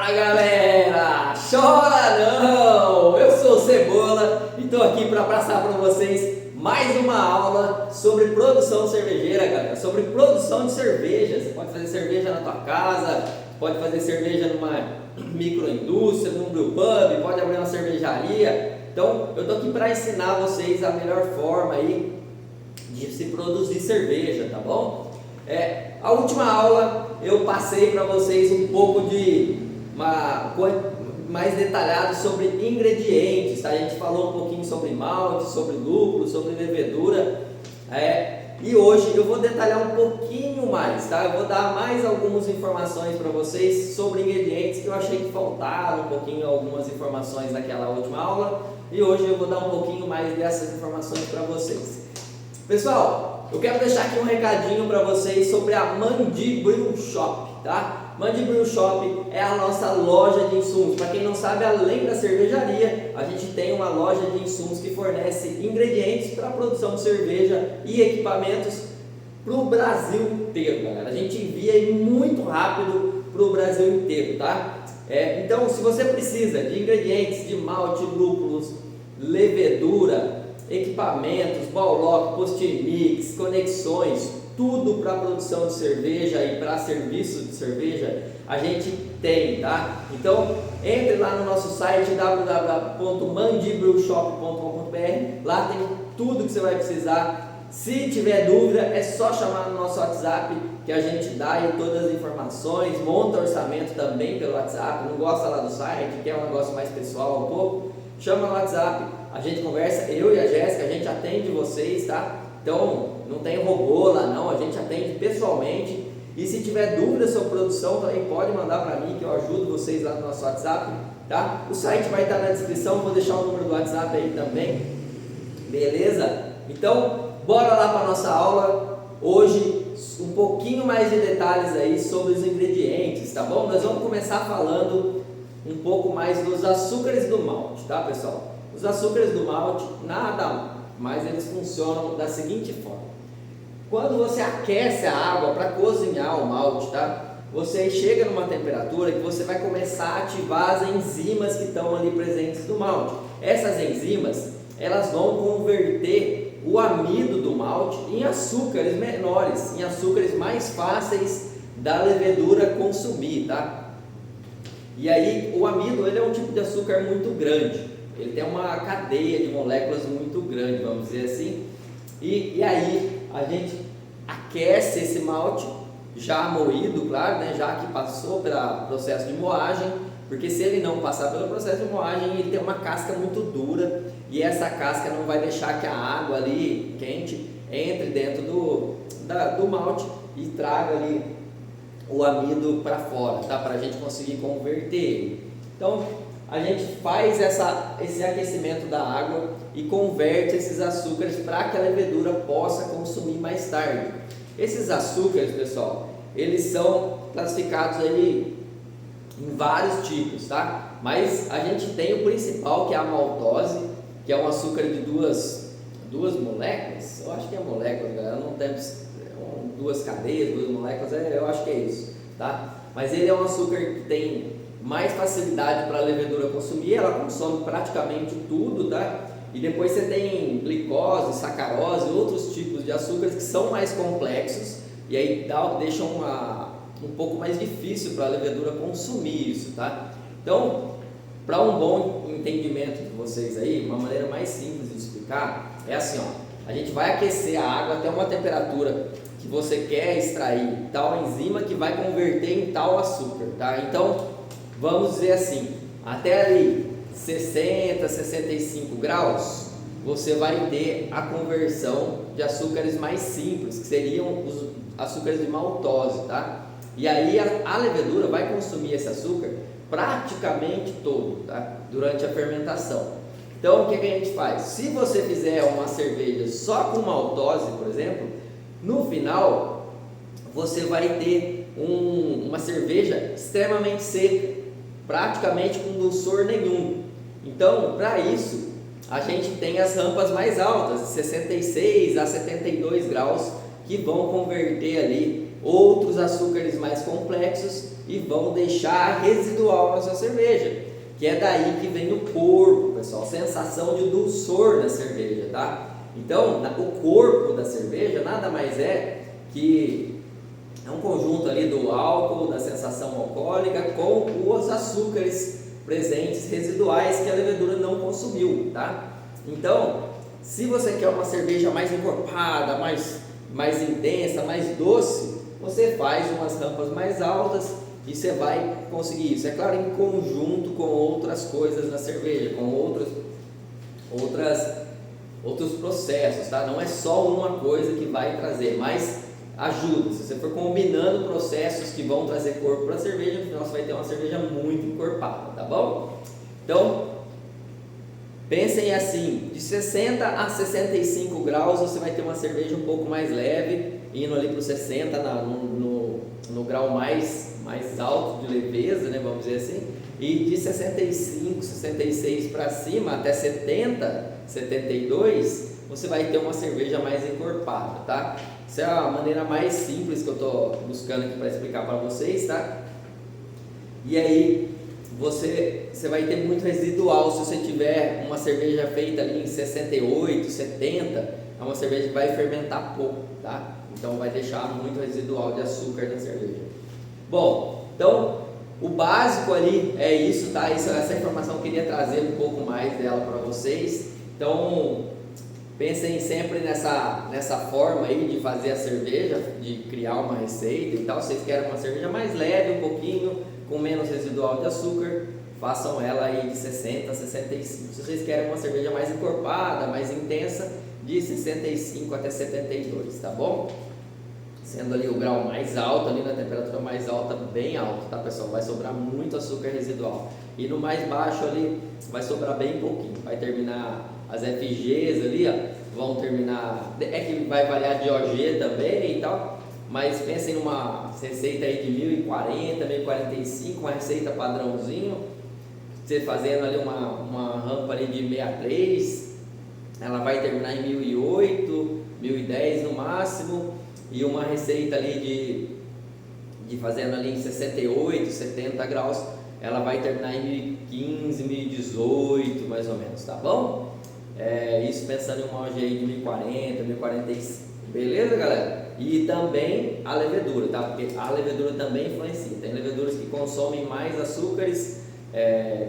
Fala galera, chora não! Eu sou o Cebola e estou aqui para passar para vocês mais uma aula sobre produção cervejeira, galera. Sobre produção de cerveja. Você pode fazer cerveja na tua casa, pode fazer cerveja numa microindústria, num brewpub, pode abrir uma cervejaria. Então eu estou aqui para ensinar vocês a melhor forma aí de se produzir cerveja, tá bom? A última aula eu passei para vocês um pouco de mais detalhado sobre ingredientes, tá? A gente falou um pouquinho sobre malte, sobre lúpulo, sobre levedura, e hoje eu vou detalhar um pouquinho mais, tá? Eu vou dar mais algumas informações para vocês sobre ingredientes que eu achei que faltaram um pouquinho, algumas informações naquela última aula, e hoje eu vou dar um pouquinho mais dessas informações para vocês. Pessoal, eu quero deixar aqui um recadinho para vocês sobre a Mandi Brew Shop, tá? Mandi Brew Shop é a nossa loja de insumos. Para quem não sabe, além da cervejaria, a gente tem uma loja de insumos que fornece ingredientes para a produção de cerveja e equipamentos para o Brasil inteiro, galera. A gente envia muito rápido para o Brasil inteiro, tá? Então, se você precisa de ingredientes de malte, lúpulos, levedura, equipamentos, ballock, post-mix, conexões, tudo para produção de cerveja e para serviço de cerveja, a gente tem, tá? Então, entre lá no nosso site www.mandibrewshop.com.br, lá tem tudo que você vai precisar. Se tiver dúvida, é só chamar no nosso WhatsApp que a gente dá aí todas as informações, monta orçamento também pelo WhatsApp. Não gosta lá do site, quer um negócio mais pessoal um pouco, chama no WhatsApp, a gente conversa, eu e a Jéssica, a gente atende vocês, tá? Então, não tem robô lá não, a gente atende pessoalmente. E se tiver dúvida sobre produção, também pode mandar para mim que eu ajudo vocês lá no nosso WhatsApp, tá? O site vai estar na descrição, vou deixar o número do WhatsApp aí também, beleza? Então, bora lá para a nossa aula. Hoje, um pouquinho mais de detalhes aí sobre os ingredientes, tá bom? Nós vamos começar falando um pouco mais dos açúcares do malte, tá, pessoal? Os açúcares do malte, nada mais, eles funcionam da seguinte forma. Quando você aquece a água para cozinhar o malte, tá? Você chega numa temperatura que você vai começar a ativar as enzimas que estão ali presentes no malte. Essas enzimas, elas vão converter o amido do malte em açúcares menores, em açúcares mais fáceis da levedura consumir, tá? E aí, o amido, ele é um tipo de açúcar muito grande. Ele tem uma cadeia de moléculas muito grande, vamos dizer assim. E aí, a gente aquece esse malte, já moído, claro, né? Já que passou pelo processo de moagem, porque se ele não passar pelo processo de moagem, ele tem uma casca muito dura, e essa casca não vai deixar que a água ali, quente, entre dentro do malte e traga ali o amido para fora, tá? Para a gente conseguir converter ele. Então, a gente faz esse aquecimento da água e converte esses açúcares para que a levedura possa consumir mais tarde. Esses açúcares, pessoal, eles são classificados aí em vários tipos, tá? Mas a gente tem o principal, que é a maltose, que é um açúcar de duas moléculas. Eu acho que é moléculas, galera, não tem duas cadeias, duas moléculas, eu acho que é isso, tá? Mas ele é um açúcar que tem mais facilidade para a levedura consumir, ela consome praticamente tudo, tá? E depois você tem glicose, sacarose, outros tipos de açúcares que são mais complexos e aí deixam um pouco mais difícil para a levedura consumir isso, tá? Então, para um bom entendimento de vocês aí, uma maneira mais simples de explicar é assim, ó, a gente vai aquecer a água até uma temperatura que você quer extrair tal enzima que vai converter em tal açúcar, tá? Então, vamos dizer assim, até ali 60, 65 graus, você vai ter a conversão de açúcares mais simples, que seriam os açúcares de maltose, tá? E aí a levedura vai consumir esse açúcar praticamente todo, tá? Durante a fermentação. Então, o que a gente faz? Se você fizer uma cerveja só com maltose, por exemplo, no final, você vai ter uma cerveja extremamente seca, praticamente com dulçor nenhum. Então, para isso, a gente tem as rampas mais altas, 66 a 72 graus, que vão converter ali outros açúcares mais complexos e vão deixar residual na sua cerveja, que é daí que vem o corpo, pessoal, sensação de dulçor da cerveja, tá? Então, o corpo da cerveja nada mais é que é um conjunto ali do álcool, da sensação alcoólica com os açúcares presentes residuais que a levedura não consumiu, tá? Então, se você quer uma cerveja mais encorpada, mais intensa, mais doce, você faz umas rampas mais altas e você vai conseguir isso. É claro, em conjunto com outras coisas na cerveja, com outros processos, tá? Não é só uma coisa que vai trazer, mas ajuda. Se você for combinando processos que vão trazer corpo para a cerveja, no final você vai ter uma cerveja muito encorpada, tá bom? Então, pensem assim, de 60 a 65 graus você vai ter uma cerveja um pouco mais leve, indo ali para os 60 no grau mais alto de leveza, né, vamos dizer assim, e de 65, 66 para cima, até 70, 72, você vai ter uma cerveja mais encorpada, tá? Essa é a maneira mais simples que eu estou buscando aqui para explicar para vocês, tá? E aí, você vai ter muito residual se você tiver uma cerveja feita ali em 68, 70, é uma cerveja que vai fermentar pouco, tá? Então vai deixar muito residual de açúcar na cerveja. Bom, então o básico ali é isso, tá? Essa informação eu queria trazer um pouco mais dela para vocês. Então pensem sempre nessa forma aí de fazer a cerveja, de criar uma receita e tal. Vocês querem uma cerveja mais leve, um pouquinho, com menos residual de açúcar, façam ela aí de 60 a 65. Se vocês querem uma cerveja mais encorpada, mais intensa, de 65 até 72, tá bom? Sendo ali o grau mais alto, ali na temperatura mais alta, bem alto, tá, pessoal? Vai sobrar muito açúcar residual. E no mais baixo ali, vai sobrar bem pouquinho. Vai terminar as FGs ali, ó, vão terminar... É que vai variar de OG também e tal, mas pensem numa receita aí de 1040, 1045, uma receita padrãozinho. Você fazendo ali uma rampa ali de 63, ela vai terminar em 1008, 1010 no máximo. E uma receita ali de fazendo ali em 68, 70 graus, ela vai terminar em 1015, 1018 mais ou menos, tá bom? Isso pensando em uma OG aí de 1040, 1045, beleza, galera? E também a levedura, tá? Porque a levedura também influencia. Tem leveduras que consomem mais açúcares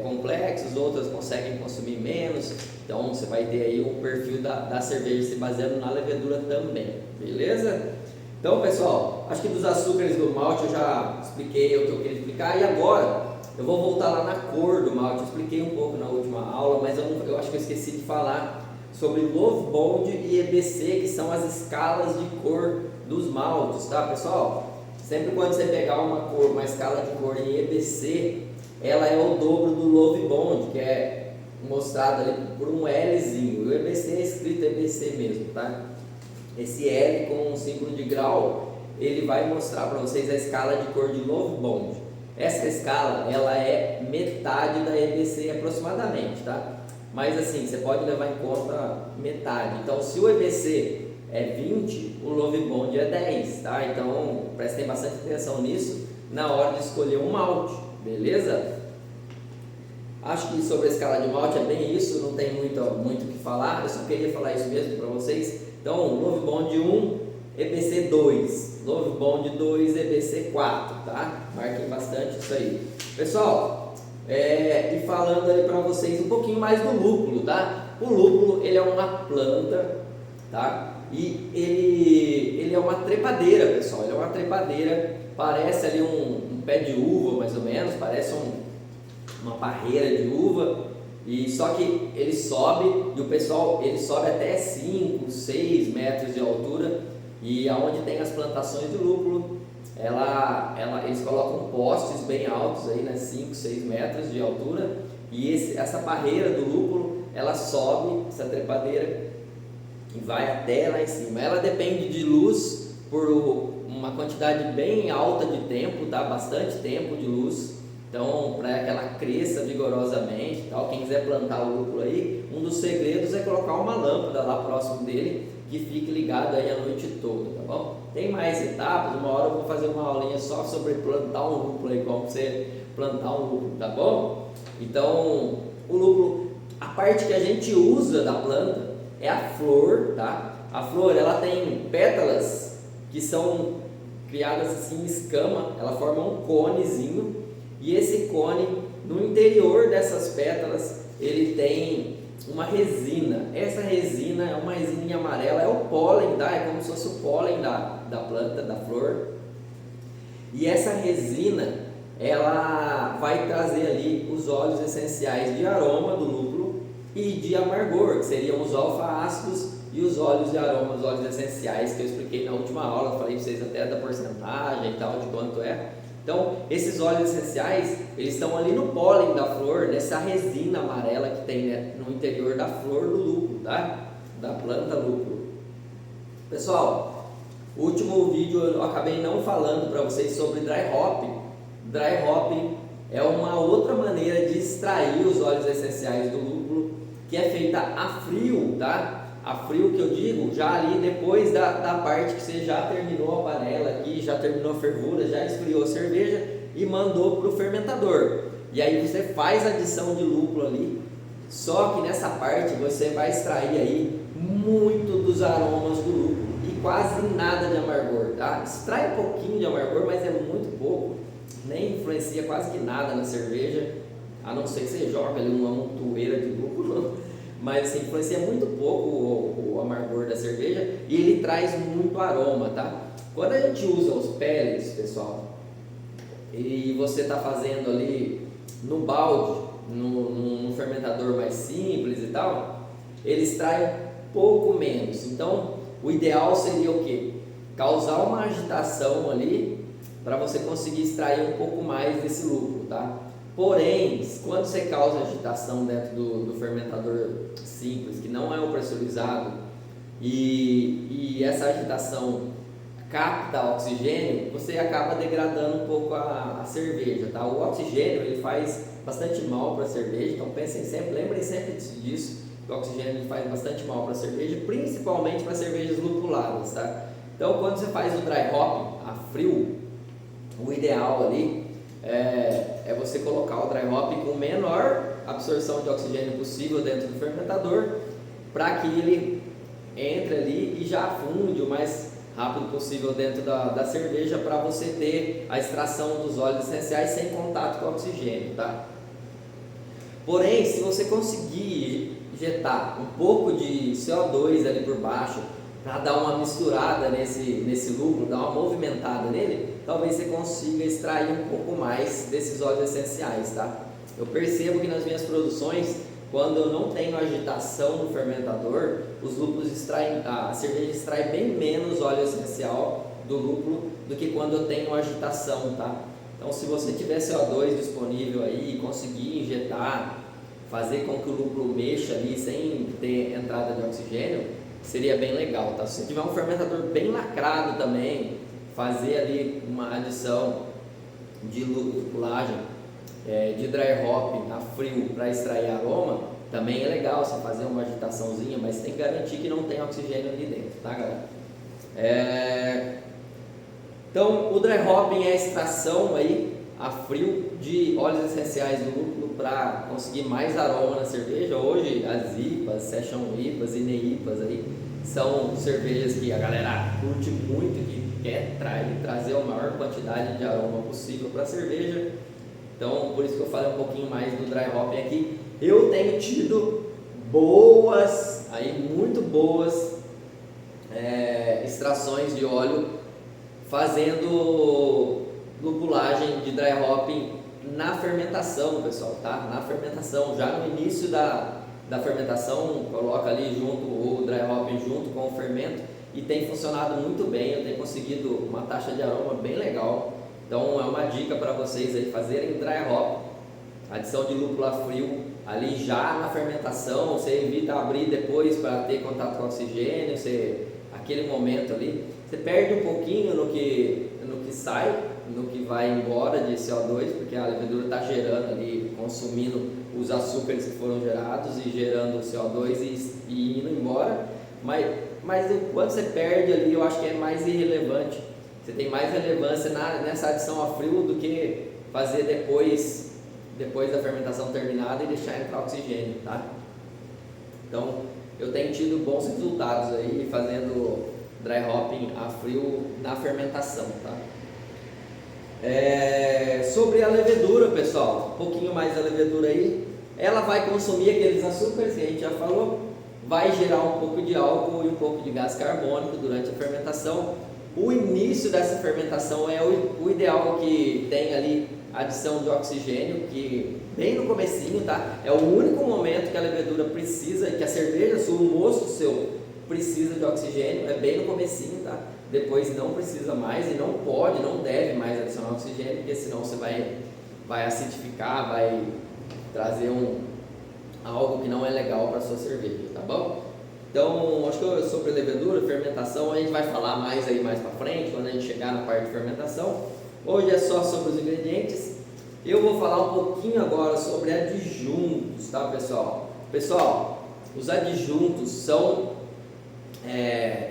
complexos, outras conseguem consumir menos. Então você vai ter aí o perfil da cerveja se baseando na levedura também, beleza? Então, pessoal, acho que dos açúcares do malte eu já expliquei o que eu queria explicar. E agora eu vou voltar lá na cor do malte. Eu expliquei um pouco na última aula, mas eu acho que eu esqueci de falar sobre Love Bond e EBC, que são as escalas de cor dos maltes, tá, pessoal? Sempre quando você pegar uma escala de cor em EBC, ela é o dobro do Love Bond, que é mostrado ali por um Lzinho. O EBC é escrito EBC mesmo, tá? Esse L com um símbolo de grau, ele vai mostrar para vocês a escala de cor de Love Bond. Essa escala, ela é metade da EBC aproximadamente, tá? Mas assim, você pode levar em conta metade. Então, se o EBC é 20, o Love Bond é 10, tá? Então, prestem bastante atenção nisso na hora de escolher um malte, beleza? Acho que sobre a escala de malte é bem isso, não tem muito o que falar, eu só queria falar isso mesmo para vocês. Então, Love Bond 1, EBC 2, Love Bond 2, EBC 4, tá? Marquem bastante isso aí. Pessoal, e falando aí para vocês um pouquinho mais do lúpulo, tá? O lúpulo, ele é uma planta, tá? E ele é uma trepadeira, pessoal, ele é uma trepadeira, parece ali um pé de uva, mais ou menos, parece uma parreira de uva. E só que ele sobe, e o pessoal, ele sobe até 5, 6 metros de altura, e aonde tem as plantações de lúpulo, eles colocam postes bem altos aí, né, 5, 6 metros de altura, e essa barreira do lúpulo, ela sobe, essa trepadeira, e vai até lá em cima. Ela depende de luz por uma quantidade bem alta de tempo, tá? Bastante tempo de luz. Então, para que ela cresça vigorosamente, tal, quem quiser plantar o lúpulo aí, um dos segredos é colocar uma lâmpada lá próximo dele, que fique ligado aí a noite toda, tá bom? tem mais etapas. Uma hora eu vou fazer uma aulinha só sobre plantar um lúpulo aí, como você plantar um lúpulo, tá bom? Então, o lúpulo, a parte que a gente usa da planta é a flor, tá? A flor, ela tem pétalas que são criadas assim em escama, ela forma um conezinho, e esse cone, no interior dessas pétalas, ele tem uma resina. Essa resina é uma resina amarela, é o pólen, tá? É como se fosse o pólen da planta, da flor. E essa resina, ela vai trazer ali os óleos essenciais de aroma do lúpulo e de amargor, que seriam os alfa-ácidos e os óleos de aroma, os óleos essenciais, que eu expliquei na última aula. Eu falei para vocês até da porcentagem e tal, de quanto é. Então, esses óleos essenciais, eles estão ali no pólen da flor, nessa resina amarela que tem, né, no interior da flor do lúpulo, tá? Da planta lúpulo. Pessoal, o último vídeo eu acabei não falando para vocês sobre dry hop. Dry hop é uma outra maneira de extrair os óleos essenciais do lúpulo, que é feita a frio, tá? A frio que eu digo, já ali depois da parte que você já terminou a panela aqui, já terminou a fervura, já esfriou a cerveja e mandou para o fermentador. E aí você faz a adição de lúpulo ali, só que nessa parte você vai extrair aí muito dos aromas do lúpulo e quase nada de amargor, tá? Extrai um pouquinho de amargor, mas é muito pouco, nem influencia quase que nada na cerveja, a não ser que você joga ali uma montoeira de lúpulo. Mas assim, influencia muito pouco o amargor da cerveja e ele traz muito aroma, tá? Quando a gente usa os pellets, pessoal, e você está fazendo ali no balde, num fermentador mais simples e tal, ele extrai um pouco menos. Então, o ideal seria o quê? Causar uma agitação ali para você conseguir extrair um pouco mais desse lúpulo, tá? Porém, quando você causa agitação dentro do fermentador simples, que não é o pressurizado, e essa agitação capta oxigênio, você acaba degradando um pouco a cerveja, tá? O oxigênio, ele faz bastante mal para a cerveja, então pensem sempre, lembrem sempre disso, que o oxigênio ele faz bastante mal para a cerveja, principalmente para cervejas lupuladas, tá? Então, quando você faz o dry hop a frio, o ideal ali é você colocar o dry hop com menor absorção de oxigênio possível dentro do fermentador, para que ele entre ali e já afunde o mais rápido possível dentro da cerveja, para você ter a extração dos óleos essenciais sem contato com o oxigênio, tá? Porém, se você conseguir injetar um pouco de CO2 ali por baixo, para dar uma misturada nesse lúpulo, dar uma movimentada nele, talvez você consiga extrair um pouco mais desses óleos essenciais, tá? Eu percebo que nas minhas produções, quando eu não tenho agitação no fermentador, os lúpulos extraem, a cerveja extrai bem menos óleo essencial do lúpulo do que quando eu tenho agitação, tá? Então, se você tiver CO2 disponível aí e conseguir injetar, fazer com que o lúpulo mexa ali sem ter entrada de oxigênio, seria bem legal, tá? Se você tiver um fermentador bem lacrado também, fazer ali uma adição de lupulagem, de dry hop a frio para extrair aroma, também é legal você fazer uma agitaçãozinha, mas tem que garantir que não tem oxigênio ali dentro, tá, galera? Então, o dry hopping é a extração aí a frio de óleos essenciais do lúpulo para conseguir mais aroma na cerveja. Hoje as IPAs, Session IPAs e NEIPAs aí são cervejas que a galera curte muito, que quer trazer a maior quantidade de aroma possível para a cerveja. Então, por isso que eu falei um pouquinho mais do dry hopping aqui. Eu tenho tido muito boas extrações de óleo fazendo lupulagem de dry hopping na fermentação, pessoal, tá? Na fermentação, já no início da fermentação, coloca ali junto o dry hopping junto com o fermento e tem funcionado muito bem. Eu tenho conseguido uma taxa de aroma bem legal. Então é uma dica para vocês aí fazerem dry hop, adição de lúpulo a frio ali já na fermentação. Você evita abrir depois para ter contato com oxigênio, aquele momento ali você perde um pouquinho no que sai, no que vai embora de CO2, porque a levedura está gerando ali, consumindo os açúcares que foram gerados e gerando CO2 e indo embora, mas mas quando você perde ali, eu acho que é mais irrelevante. Você tem mais relevância nessa adição a frio do que fazer depois da fermentação terminada e deixar entrar oxigênio, tá? Então, eu tenho tido bons resultados aí fazendo dry hopping a frio na fermentação, tá? Sobre a levedura, pessoal, um pouquinho mais da levedura aí, ela vai consumir aqueles açúcares que a gente já falou, vai gerar um pouco de álcool e um pouco de gás carbônico durante a fermentação. O início dessa fermentação é o ideal, que tem ali adição de oxigênio, que bem no comecinho, tá? É o único momento que a levedura precisa, que a cerveja sua, o mosto seu precisa de oxigênio, é bem no comecinho, tá? Depois não precisa mais e não pode, não deve mais adicionar oxigênio, porque senão você vai acidificar, vai trazer algo que não é legal para sua cerveja, tá bom? Então, acho que sobre levedura, fermentação, a gente vai falar mais aí mais para frente, quando a gente chegar na parte de fermentação. Hoje é só sobre os ingredientes. Eu vou falar um pouquinho agora sobre adjuntos, tá, pessoal? Pessoal, os adjuntos são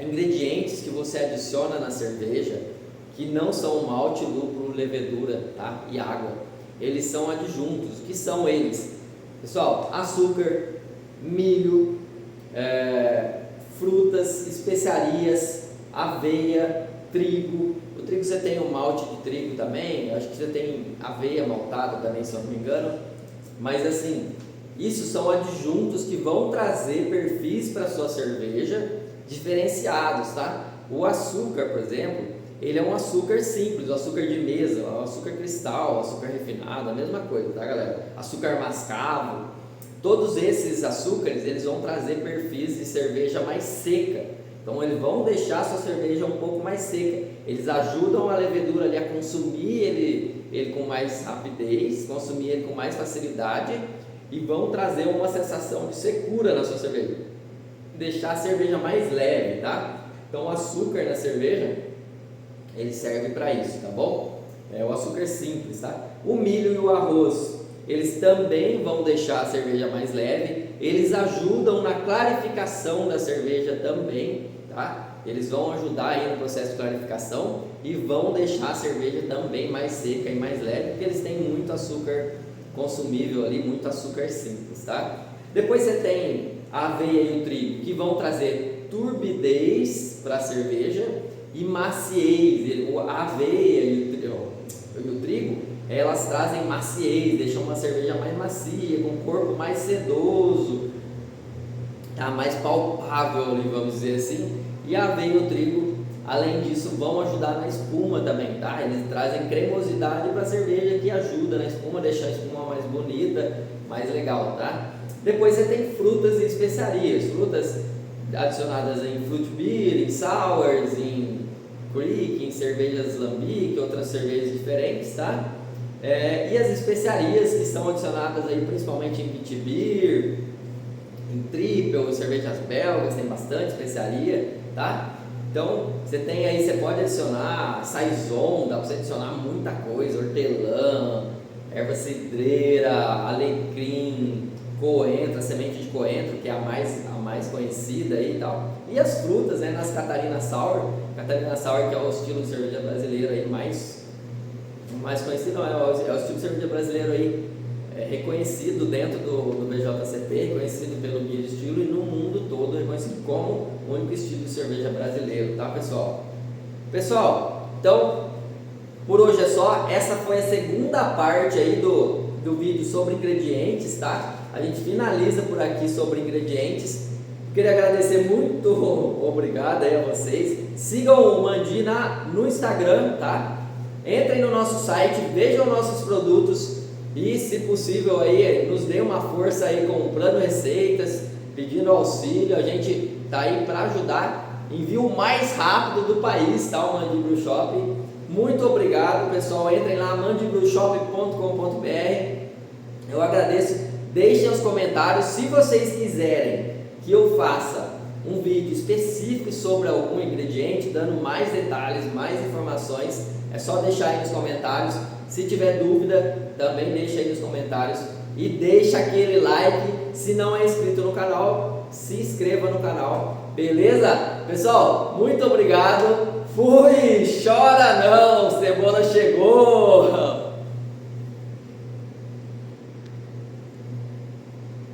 ingredientes que você adiciona na cerveja que não são malte, lúpulo, levedura, tá? E água. Eles são adjuntos. O que são eles? Pessoal, açúcar, milho, frutas, especiarias, aveia, trigo. O trigo você tem o malte de trigo também, acho que você tem aveia maltada também, se eu não me engano. Mas assim, isso são adjuntos que vão trazer perfis para a sua cerveja diferenciados, tá? O açúcar, por exemplo, ele é um açúcar simples, o açúcar de mesa, o açúcar cristal, o açúcar refinado, a mesma coisa, tá, galera? Açúcar mascavo. Todos esses açúcares, eles vão trazer perfis de cerveja mais seca. Então, eles vão deixar a sua cerveja um pouco mais seca. Eles ajudam a levedura ali a consumir ele com mais rapidez, consumir ele com mais facilidade e vão trazer uma sensação de secura na sua cerveja. Deixar a cerveja mais leve, tá? Então, o açúcar na cerveja, ele serve para isso, tá bom? É o açúcar simples, tá? O milho e o arroz, eles também vão deixar a cerveja mais leve, eles ajudam na clarificação da cerveja também, tá? Eles vão ajudar aí no processo de clarificação e vão deixar a cerveja também mais seca e mais leve, porque eles têm muito açúcar consumível ali, muito açúcar simples, tá? Depois você tem a aveia e o trigo, que vão trazer turbidez para a cerveja e maciez. A aveia e o trigo, elas trazem maciez, deixam uma cerveja mais macia, com um corpo mais sedoso, tá? Mais palpável ali, vamos dizer assim. E a aveia e o trigo, além disso, vão ajudar na espuma também, tá? Eles trazem cremosidade para a cerveja, que ajuda na espuma, deixar a espuma mais bonita, mais legal, tá? Depois você tem frutas e especiarias, frutas adicionadas em fruit beer, em sours, em creek, em cervejas lambic, outras cervejas diferentes, tá? E as especiarias que são adicionadas aí principalmente em pit beer, em triple, cervejas belgas, tem bastante especiaria, tá? Então, você tem aí, você pode adicionar saison, dá para você adicionar muita coisa, hortelã, erva cidreira, alecrim, coentro, a semente de coentro, que é a mais conhecida aí e tal. E as frutas, né, nas Catarina Sour, que é o estilo de cerveja brasileiro aí mais conhecido, não, é o estilo de cerveja brasileiro aí, reconhecido dentro do BJCP, reconhecido pelo Guia de Estilo e no mundo todo reconhecido como o único estilo de cerveja brasileiro, tá, pessoal? Pessoal, então, por hoje é só. Essa foi a segunda parte aí do vídeo sobre ingredientes, tá? A gente finaliza por aqui sobre ingredientes. Queria agradecer muito, obrigado aí a vocês. Sigam o Mandi no Instagram, tá? Entrem no nosso site, vejam nossos produtos e, se possível, aí nos dê uma força aí comprando receitas, pedindo auxílio. A gente tá aí para ajudar. Envio mais rápido do país, tá? O Mandi Brew Shop. Muito obrigado, pessoal. Entrem lá, mandibrewshop.com.br. Eu agradeço. Deixem os comentários se vocês quiserem que eu faça um vídeo específico sobre algum ingrediente, dando mais detalhes, mais informações. É só deixar aí nos comentários. Se tiver dúvida, também deixa aí nos comentários. E deixa aquele like. Se não é inscrito no canal, se inscreva no canal. Beleza? Pessoal, muito obrigado. Fui! Chora não, Cebola chegou!